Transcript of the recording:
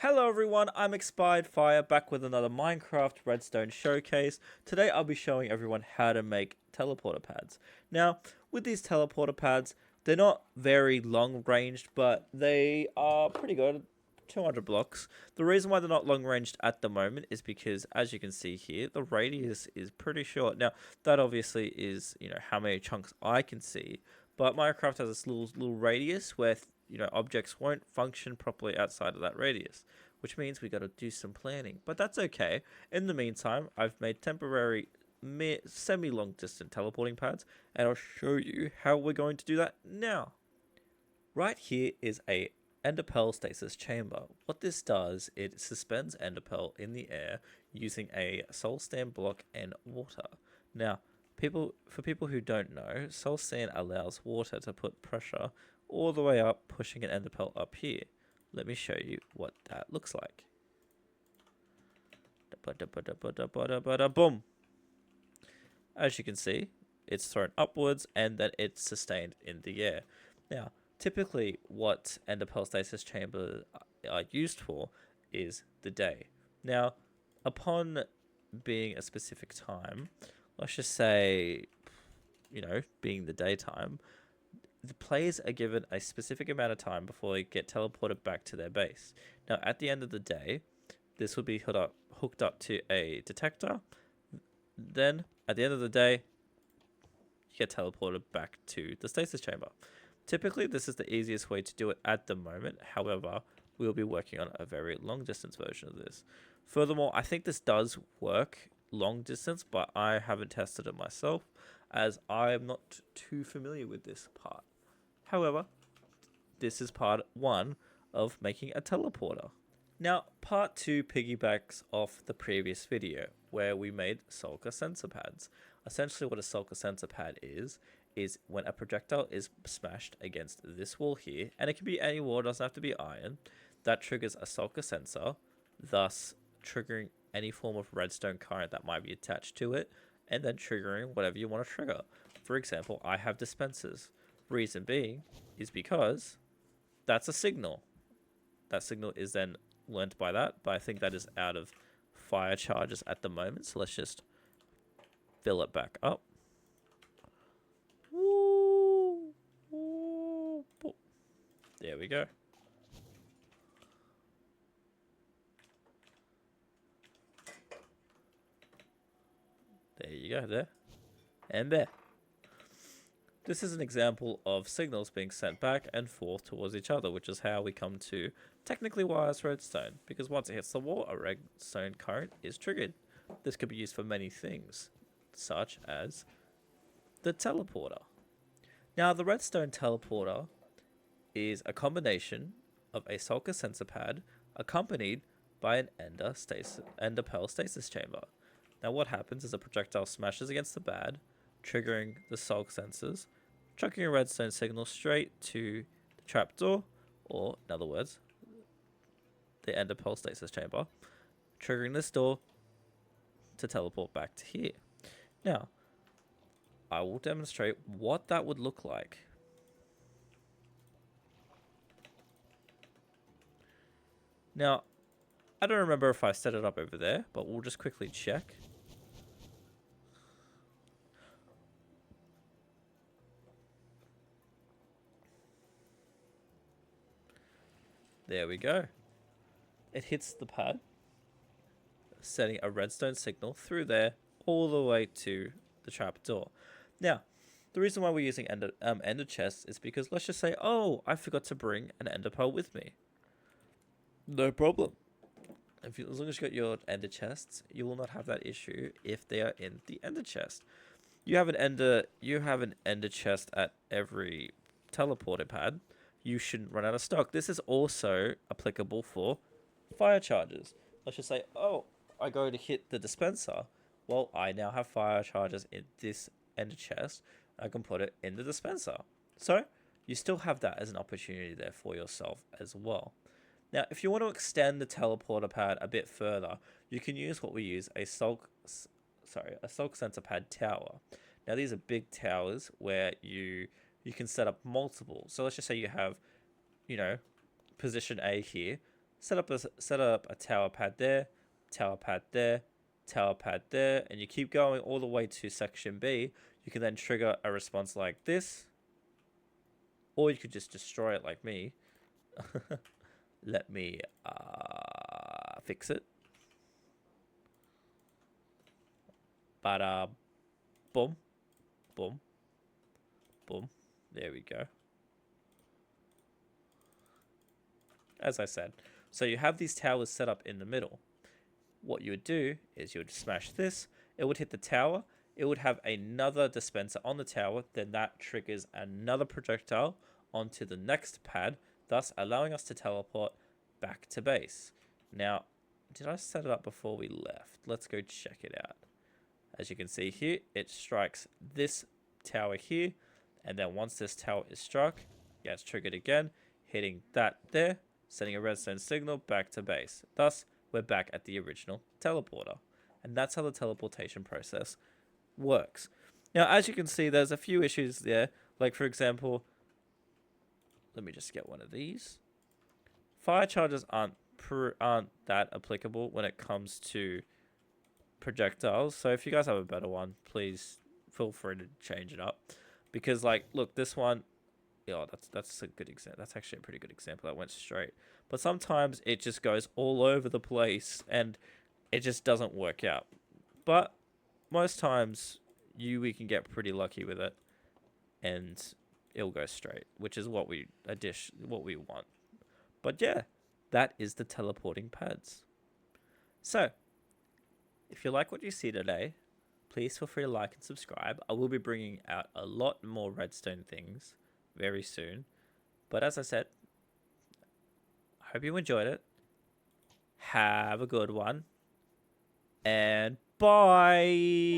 Hello everyone, I'm Expired Fire back with another Minecraft Redstone showcase. Today I'll be showing everyone how to make teleporter pads. Now, with these teleporter pads, they're not very long ranged, but they are pretty good. 200 blocks. The reason why they're not long ranged at the moment is because, as you can see here, the radius is pretty short. Now, that obviously is, how many chunks I can see, but Minecraft has this little radius where objects won't function properly outside of that radius, which means we got to do some planning, but that's okay. In the meantime, I've made temporary semi long distance teleporting pads, and I'll show you how we're going to do that now. Right here is a enderpearl stasis chamber. What this does, it suspends enderpearl in the air using a soul sand block and water. Now, for people who don't know, soul sand allows water to put pressure all the way up, pushing an enderpearl up here. Let me show you what that looks like. Boom. As you can see, it's thrown upwards and then it's sustained in the air. Now, typically what enderpearl stasis chambers are used for is the day. Now, upon being a specific time, let's just say, being the daytime, the players are given a specific amount of time before they get teleported back to their base. Now, at the end of the day, this will be hooked up to a detector. Then, at the end of the day, you get teleported back to the stasis chamber. Typically, this is the easiest way to do it at the moment. However, we'll be working on a very long distance version of this. Furthermore, I think this does work long distance, but I haven't tested it myself as I'm not too familiar with this part. However, this is part 1 of making a teleporter. Now, part 2 piggybacks off the previous video where we made Suka Sensor Pads. Essentially what a Suka Sensor Pad is when a projectile is smashed against this wall here, and it can be any wall, it doesn't have to be iron, that triggers a Suka sensor, thus triggering any form of redstone current that might be attached to it, and then triggering whatever you want to trigger. For example, I have dispensers. Reason being is because that's a signal. That signal is then learnt by that, but I think that is out of fire charges at the moment, so let's just fill it back up. There we go. There you go, there. And there. This is an example of signals being sent back and forth towards each other, which is how we come to technically wireless redstone, because once it hits the wall, a redstone current is triggered. This could be used for many things, such as the teleporter. Now, the Redstone Teleporter is a combination of a Suka Sensor Pad accompanied by an enderpearl stasis chamber. Now, what happens is a projectile smashes against the pad, triggering the Suka sensors, chucking a redstone signal straight to the trapdoor, or in other words, the enderpearl stasis chamber, triggering this door to teleport back to here. Now, I will demonstrate what that would look like. Now, I don't remember if I set it up over there, but we'll just quickly check. There we go. It hits the pad, setting a redstone signal through there all the way to the trapdoor. Now, the reason why we're using ender chests is because let's just say, oh, I forgot to bring an ender pearl with me. No problem. As long as you got your ender chests, you will not have that issue if they are in the ender chest. You have an ender chest at every teleporter pad. You shouldn't run out of stock. This is also applicable for fire charges. Let's just say, oh, I go to hit the dispenser. Well, I now have fire charges in this ender chest. I can put it in the dispenser. So you still have that as an opportunity there for yourself as well. Now, if you want to extend the teleporter pad a bit further, you can use what we use, a Suka Sensor Pad tower. Now, these are big towers where you can set up multiple. So let's just say you have, position A here, set up a tower pad there, tower pad there, tower pad there, and you keep going all the way to section B. You can then trigger a response like this, or you could just destroy it like me. Let me fix it. But boom, boom, boom. There we go. As I said, so you have these towers set up in the middle. What you would do is you would smash this. It would hit the tower. It would have another dispenser on the tower. Then that triggers another projectile onto the next pad, thus allowing us to teleport back to base. Now, did I set it up before we left? Let's go check it out. As you can see here, it strikes this tower here. And then once this tower is struck, yeah, it's triggered again, hitting that there, sending a redstone signal back to base. Thus, we're back at the original teleporter. And that's how the teleportation process works. Now, as you can see, there's a few issues there. Like, for example, let me just get one of these. Fire charges aren't that applicable when it comes to projectiles. So if you guys have a better one, please feel free to change it up. Because, like, look, this one, yeah, that's a good example. That's actually a pretty good example. That went straight. But sometimes it just goes all over the place and it just doesn't work out. But most times we can get pretty lucky with it and it'll go straight, which is what we want. But yeah, that is the teleporting pads. So, if you like what you see today, please feel free to like and subscribe. I will be bringing out a lot more redstone things very soon. But as I said, I hope you enjoyed it. Have a good one. And bye.